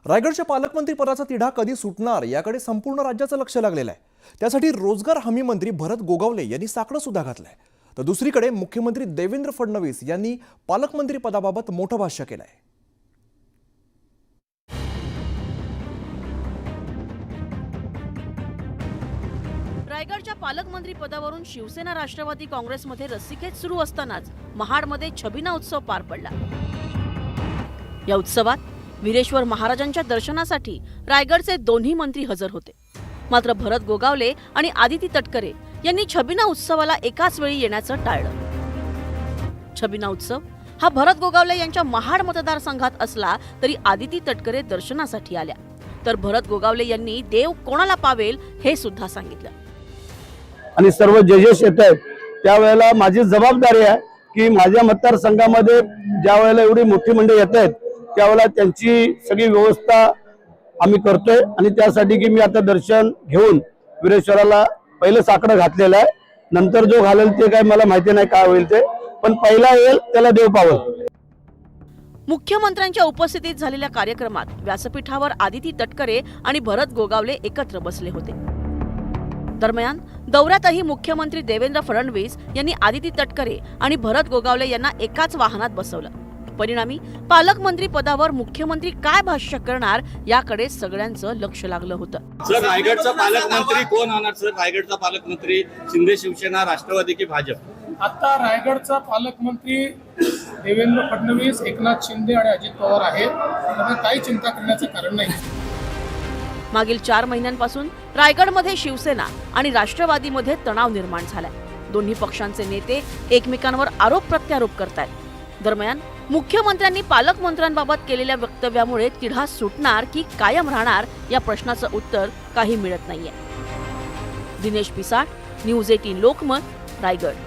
रायगडच्या पालकमंत्री पदाचा तिढा कधी सुटणार याकडे संपूर्ण राज्याचं लक्ष लागलेलं आहे। त्यासाठी रोजगार हमी मंत्री भरत गोगावले यांनी साकडं सुद्धा घातलंय। तर दुसरीकडे मुख्यमंत्री देवेंद्र फडणवीस यांनी पालकमंत्री पदाबाबत मोठं भाष्य केलंय। रायगडच्या पालकमंत्री पदावरून शिवसेना राष्ट्रवादी काँग्रेसमध्ये रस्सीखेच सुरू असतानाच महाडमध्ये छबिना उत्सव पार पडला। या उत्सवात वीरेश्वर महाराजांच्या दर्शनासाठी रायगडचे दोन्ही मंत्री हजर होते। मात्र भरत गोगावले आणि आदिती तटकरे यांनी छबिना उत्सवाला एकाच वेळी येण्याचं टाळलं। छबिना उत्सव हा भरत गोगावले यांच्या महाड मतदारसंघात असला तरी आदिती तटकरे दर्शनासाठी आल्या। तर भरत गोगावले यांनी देव कोणाला पावेल हे सुद्धा सांगितलं। आणि सर्व जजेस येत आहेत त्यावेळेला माझी जबाबदारी आहे की माझ्या मतदारसंघामध्ये ज्या वेळेला एवढी मोठी मंडळी येत आहेत त्यावेळेला त्यांची सगळी व्यवस्था आम्ही करतोय। आणि त्यासाठी की मी आता दर्शन घेऊन वीरेश्वराला पहिलं साकडं घातलेलं आहे, नंतर जो घालेल ते काय मला माहिती नाही काय होईल ते, पण पहिला येईल त्याला देव पावल। मुख्यमंत्र्यांच्या उपस्थितीत झालेल्या कार्यक्रमात व्यासपीठावर आदिती तटकरे आणि भरत गोगावले एकत्र बसले होते। दरम्यान दौऱ्यातही मुख्यमंत्री देवेंद्र फडणवीस यांनी आदिती तटकरे आणि भरत गोगावले यांना एकाच वाहनात बसवलं। परिणामी पालकमंत्री पदावर मुख्यमंत्री काय भाष्य करणार याकडे सगळ्यांचं लक्ष लागलं होतं। सर, रायगडचा पालकमंत्री कोण होणार? सर, रायगडचा पालकमंत्री शिंदे शिवसेना, राष्ट्रवादी की भाजप? आता रायगडचा पालकमंत्री देवेंद्र फडणवीस, एकनाथ शिंदे आणि अजित पवार आहेत, त्यामुळे काही चिंता करण्याचं कारण नाही। मागील 4 महिन्यांपासून रायगडमध्ये शिवसेना आणि राष्ट्रवादीमध्ये तणाव निर्माण झालाय। दोन्ही पक्षांचे नेते एकमेकांवर आरोप प्रत्यारोप करतायत। दरम्यान मुख्यमंत्र्यांनी पालकमंत्र्यांबाबत केलेल्या वक्तव्यामुळे तिढा सुटणार की कायम राहणार या प्रश्नाचं उत्तर काही मिळत नाहीये। दिनेश पिसाट, न्यूज 18 लोकमत, रायगड।